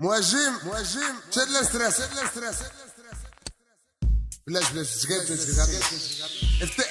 مهاجم شاد لا ستريس بلاش اف تي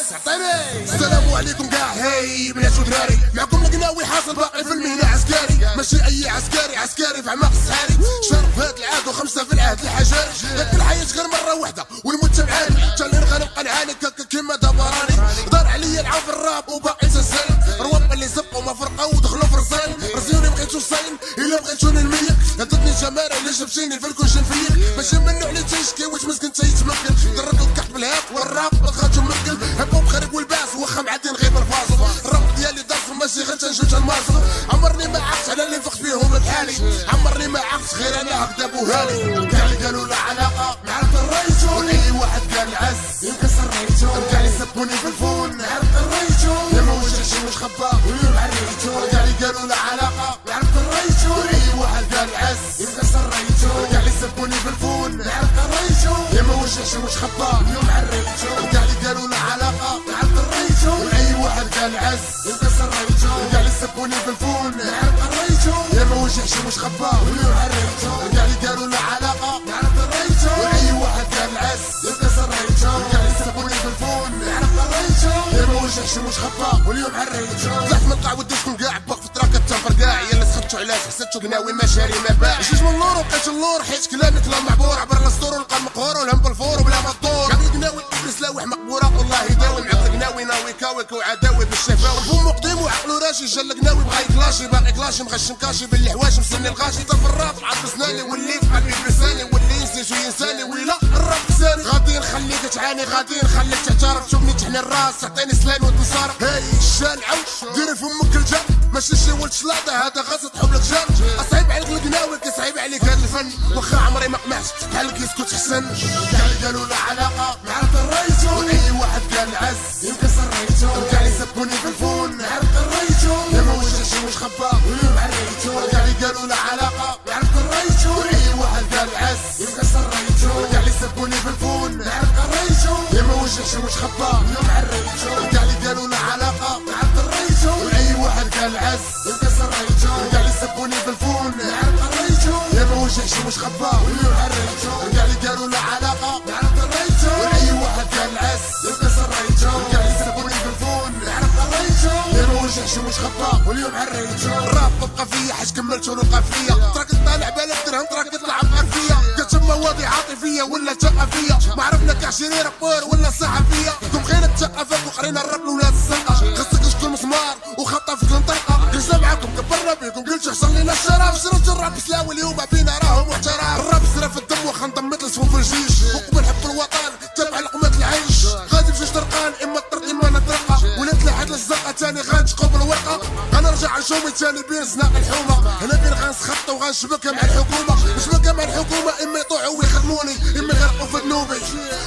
اس عطيني. السلام عليكم كاع هاي بنات ودراري، معكم القناوي حاصل باقي في المهنة عسكري، ماشي اي عسكري في اعماق الصحاري، شرف هاد العهد وخمسة في العهد الحجاري، هاد الحياة غير مرة واحدة والموت تبعاني، تالين غنبقى نعاني كيما دبراني، دار عليا العوف الراب وباقي تنساني، رواب اللي سبقوا ما فرقوا ودخلوا في رزاني، رزيوني بغيتو صاين الا بغيتوني المية، هدتني الجمارة اللي جبتيني في الكل نفيق، ماشي منو علي تيشكي واش مسكن تيتمكن، درك الكحك بالهاب والراب بغاتو ممكن، هبوب خارج والباس واخا معدين غير الفاصل، الراب ديالي ضرف ماشي غير تنجم تنمارسو، عمرني ما عقت على اللي فقت فيهم بحالي، عمرني ما عقت غير انا هكذا بوهالي، كاع اللي قالوا لا علاقة نعرف الريتو، واي واحد قال العز ينكسر ريتو، كاع اللي سبوني في الفون نعرف الريتو، يا ما وجهش واش خبا ويوم عريتو، كاع اللي قالوا لا علاقة نعرف الريتو، واي واحد قال العز ينكسر ريتو، كاع اللي سبوني في الفون نعرف الريتو، يا ما وجهش واش خبا ويوم عريتو، كاع اللي قالوا لا علاقة نعرف الريتو، واي واحد قال العز ينكسر ريتو، كاع اللي سبوني في الفون نعرف الريتو، يا ما وجهش واش خبا ويوم عريتو، كاع اللي قالوا لا علاقة نعرف الريتو، واي واحد قال العز ينكسر ريتو، كاع اللي سبوني في الفون نعرف الريتو، يا ما وجهش واش خبا واليوم عريتو، طلعت من القاع وديتكم كاع باق في الطرا كتنفر كاع، يلا سخدتو علاش حسدتو قناوي ما شاري ما باع، جيت من اللور وبقيت اللور حيت كلامي كلام معبور، عبر الاسطور ولقى المقهور والهم بالفور وبلا ما الدور، كاع القناوي ابليس لاوح مقبوره والله يداوي، معاك القناوي ناوي كاوك وعداوي بالشفاوي، فمو قديم وعقلو راشي جا القناوي بغا يكلاشي، باقي كلاشي مغشم كاشي بالحواش مسني الغاشي، طف الراب عض سناني وليت قلبي بلساني، واللي ينسيتو ينساني ويلا الراب كساني، غادي نخليك تعاني غادي نخليك تعترف، تشوفني تحني الراس تعطيني سلام وتنصرف، هاي الشالعة ديري فمك الجن ماشي شي ولد شلاضه هذا غاص تحب لك جن، اصعيب عليك القناوي كيصعيب عليك هذا الفن، واخا عمري ما قمعت بحال كيسكت حسن، كاع اللي قالوا لا علاقه نعرف الريتو، واي واحد قال العز ينكسر ريتو، كاع اللي سبوني في الفون نعرف الريتو، يا ما وجهش واش خبا ويوم عريتو، كاع اللي قالوا لا علاقه نعرف الريتو، واي واحد قال العز ينكسر ريتو، كاع اللي سبوني في الفون نعرف الريتو، يا ما وجهش واش خبا ويوم عريتو، كاع اللي قالوا لا علاقه نعرف الريتو، واي واحد قال العز ينكسر ريتو، كاع اللي سبوني في الفون نعرف الريتو، يا ما وجهش واش خبا ويوم عريتو، كاع اللي قالوا لا علاقه نعرف الريتو، واي واحد قال العز ينكسر ريتو، كاع اللي سبوني في الفون نعرف الريتو، يا ما وجهش واش خبا واليوم عريتو، الراب بقى فيا حاش كملتو الوقافيه، تراك طالع بالا بدرهم تراك طلع بغرفيه، كتم مواضيع عاطفيه ولا ثقافيه، ما عرفنا كاع شيري رابور ولا صحفيه، كم خينا الثقافات وقرينا الراب ولاد السلطه، خصك شكون مسمار وخطه في كل منطقه، جلسنا معاكم كبرنا بيكم قلت حصل لنا الشرف، شربت الراب سلاوي اليوم فينا راهو محترف، الراب سرا في الدم واخا انضميت لسمو في الجيش، وقبل حب الوطن تبع لقمه العيش، غادي بجوج طرقان اما الطرق اما نطرقه، ولات لحد الزرقاء تاني غنشقو بالورقه، غنرجع نشومي تاني بين زناق الحومه، هنا بين غنسخط وغنشبكها مع الحكومه، نشبكها مع الحكومه اما يطيعوا ويخدموني اما يغرقوا في ذنوبي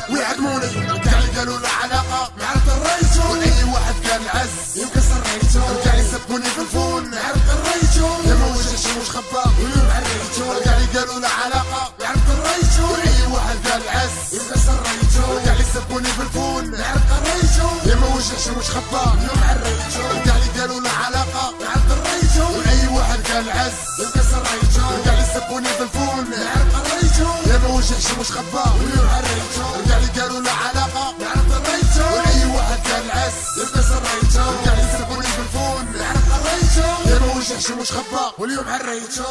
ويعدموني، كاع اللي قالوا لا علاقه نعرف الريتو، واي واحد قال العز ينكسر ريتو، كاع اللي سبوني في الفون نعرف الريتو، يا ما وجهش واش خبا ويوم عريتو، كاع اللي قالوا لا علاقه نعرف الريتو، واي واحد قال العز ينكسر ريتو، كاع اللي سبوني في الفون نعرف الريتو، يا ما وجهش واش خبا ويوم عريتو، كاع اللي قالوا لا علاقه نعرف الريتو، واي واحد قال العز ينكسر ريتو، كاع اللي سبوني في الفون نعرف الريتو، يا ما وجهش واش خبا ويوم عريتو، كاع اللي قالوا لا علاقه نعرف الريتو، واي واحد قال العز ينكسر ريتو، كاع اللي سبوني في الفون نعرف الريتو، يا ما وجهش واش خبا واليوم عريتو.